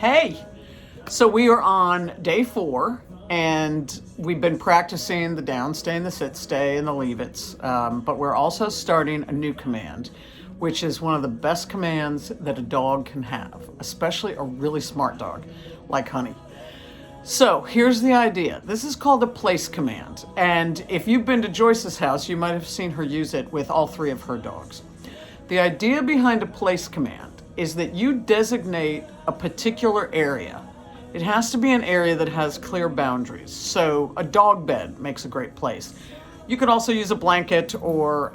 Hey, so we are on day 4, and we've been practicing the down stay and the sit stay and the leave it's, but we're also starting a new command, which is one of the best commands that a dog can have, especially a really smart dog like Honey. So here's the idea. This is called a place command, and if you've been to Joyce's house, you might have seen her use it with all 3 of her dogs. The idea behind a place command is that you designate a particular area. It has to be an area that has clear boundaries. So a dog bed makes a great place. You could also use a blanket or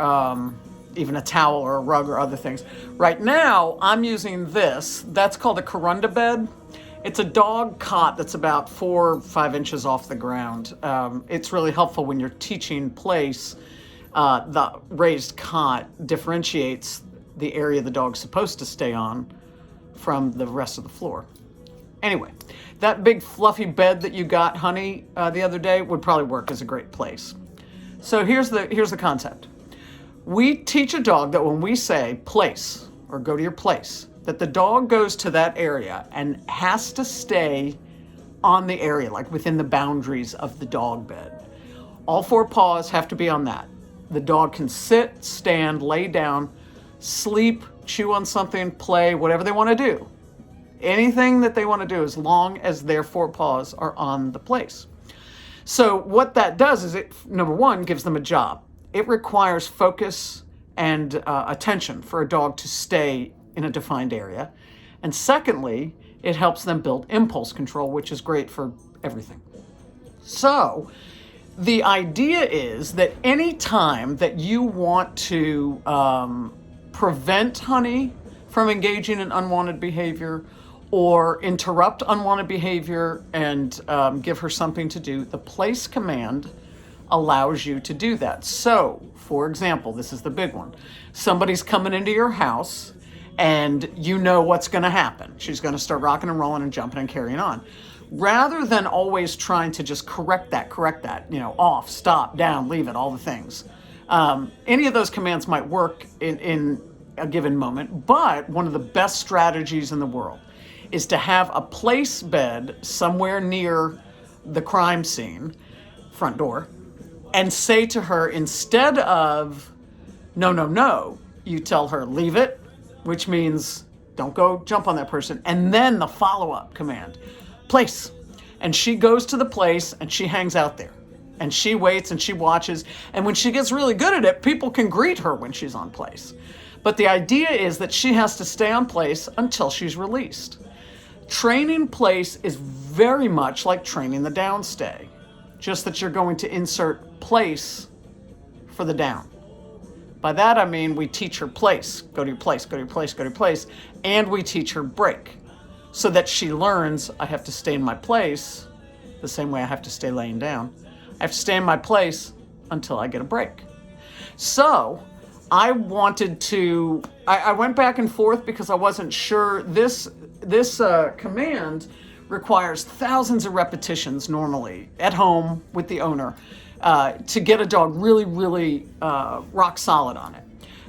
even a towel or a rug or other things. Right now, I'm using this. That's called a Corunda bed. It's a dog cot that's about 4 or 5 inches off the ground. It's really helpful when you're teaching place. The raised cot differentiates the area the dog's supposed to stay on from the rest of the floor. Anyway, that big fluffy bed that you got, Honey, the other day would probably work as a great place. So here's the concept. We teach a dog that when we say place or go to your place, that the dog goes to that area and has to stay on the area, like within the boundaries of the dog bed. All 4 paws have to be on that. The dog can sit, stand, lay down, sleep, chew on something, play, whatever they want to do. Anything that they want to do as long as their 4 paws are on the place. So what that does is it, number 1, gives them a job. It requires focus and attention for a dog to stay in a defined area. And secondly, it helps them build impulse control, which is great for everything. So the idea is that any time that you want to prevent Honey from engaging in unwanted behavior or interrupt unwanted behavior and give her something to do, the place command allows you to do that. So, for example, this is the big one. Somebody's coming into your house and you know what's going to happen. She's going to start rocking and rolling and jumping and carrying on. Rather than always trying to just correct that, off, stop, down, leave it, all the things. Any of those commands might work in a given moment, but one of the best strategies in the world is to have a place bed somewhere near the crime scene, front door, and say to her, instead of no, no, no, you tell her leave it, which means don't go jump on that person, and then the follow-up command, place. And she goes to the place and she hangs out there. And she waits and she watches. And when she gets really good at it, people can greet her when she's on place. But the idea is that she has to stay on place until she's released. Training place is very much like training the down stay, just that you're going to insert place for the down. By that I mean we teach her place, go to your place, go to your place, go to your place, and we teach her break, so that she learns I have to stay in my place the same way I have to stay laying down. I have to stay in my place until I get a break. So I wanted to, I went back and forth because I wasn't sure. This command requires thousands of repetitions normally at home with the owner to get a dog really, really rock solid on it.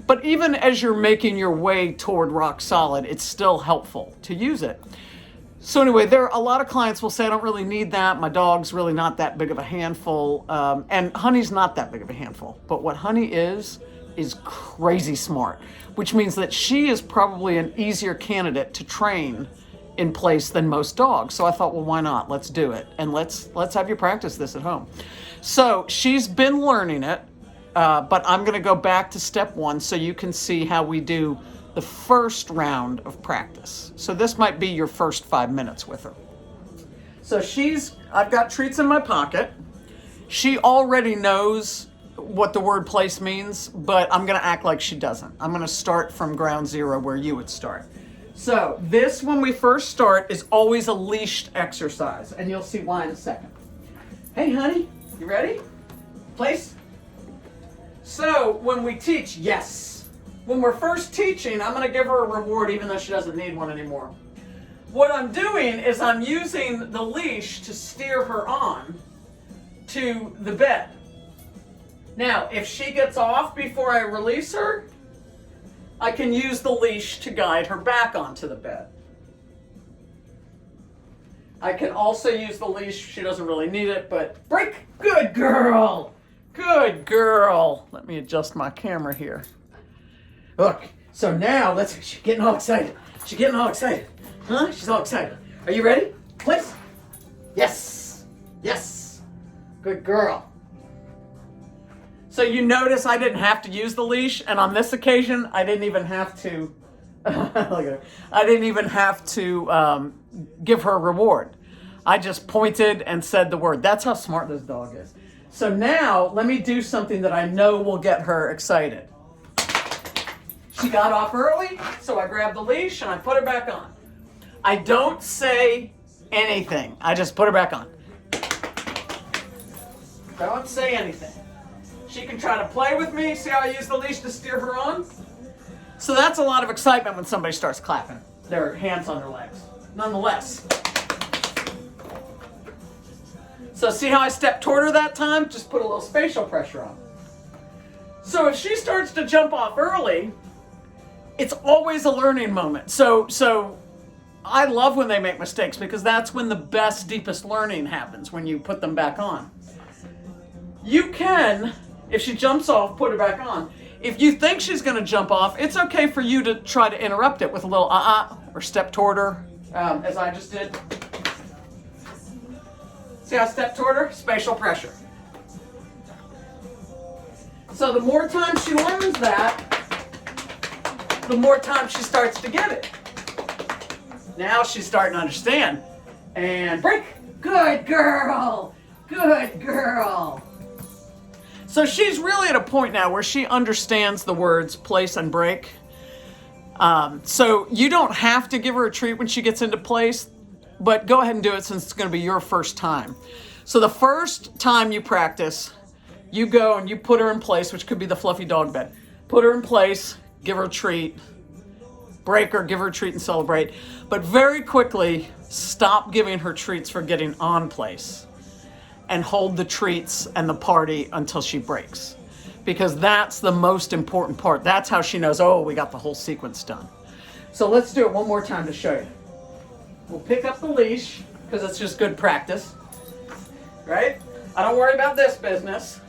But even as you're making your way toward rock solid, it's still helpful to use it. So anyway, a lot of clients will say, I don't really need that. My dog's really not that big of a handful. And Honey's not that big of a handful. But what Honey is crazy smart, which means that she is probably an easier candidate to train in place than most dogs. So I thought, well, why not? Let's do it. And let's have you practice this at home. So she's been learning it, but I'm going to go back to step 1 so you can see how we do the first round of practice. So this might be your first 5 minutes with her. So I've got treats in my pocket. She already knows what the word place means, but I'm going to act like she doesn't. I'm going to start from ground zero where you would start. So this, when we first start, is always a leashed exercise, and you'll see why in a second. Hey, Honey, you ready? Place. So when we teach, yes. When we're first teaching, I'm going to give her a reward even though she doesn't need one anymore. What I'm doing is I'm using the leash to steer her on to the bed. Now, if she gets off before I release her, I can use the leash to guide her back onto the bed. I can also use the leash. She doesn't really need it, but break. Good girl. Good girl. Let me adjust my camera here. Look, so now she's getting all excited. She's getting all excited. Huh? She's all excited. Are you ready? Place. Yes. Yes. Good girl. So you notice I didn't have to use the leash, and on this occasion, I didn't even have to, look at her. I didn't even have to give her a reward. I just pointed and said the word. That's how smart this dog is. So now, let me do something that I know will get her excited. She got off early, so I grabbed the leash and I put her back on. I don't say anything. I just put her back on. Don't say anything. She can try to play with me. See how I use the leash to steer her on? So that's a lot of excitement when somebody starts clapping their hands on their legs. Nonetheless. So see how I stepped toward her that time? Just put a little spatial pressure on. So if she starts to jump off early, it's always a learning moment. So I love when they make mistakes because that's when the best, deepest learning happens, when you put them back on. You can, if she jumps off, put her back on. If you think she's going to jump off, it's okay for you to try to interrupt it with a little or step toward her, as I just did. See how I step toward her? Spatial pressure. So the more time she learns that, the more time she starts to get it. Now she's starting to understand. And break. Good girl. Good girl. So she's really at a point now where she understands the words place and break. So you don't have to give her a treat when she gets into place, but go ahead and do it since it's going to be your first time. So the first time you practice, you go and you put her in place, which could be the fluffy dog bed. Put her in place, give her a treat, break her, give her a treat and celebrate. But very quickly, stop giving her treats for getting on place and hold the treats and the party until she breaks. Because that's the most important part. That's how she knows, oh, we got the whole sequence done. So let's do it one more time to show you. We'll pick up the leash, because it's just good practice, right? I don't worry about this business.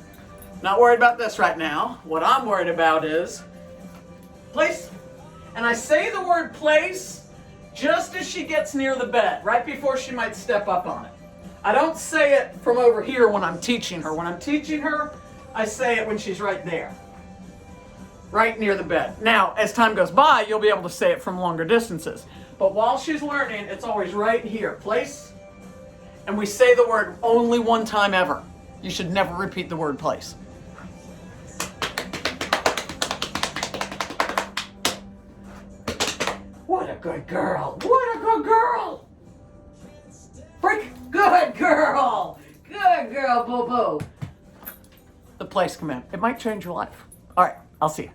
Not worried about this right now. What I'm worried about is place. And I say the word place just as she gets near the bed, right before she might step up on it. I don't say it from over here when I'm teaching her. When I'm teaching her, I say it when she's right there, right near the bed. Now, as time goes by, you'll be able to say it from longer distances. But while she's learning, it's always right here, place. And we say the word only one time ever. You should never repeat the word place. What a good girl. What a good girl. Break. Good girl. Good girl, boo-boo. The place command. It might change your life. All right, I'll see you.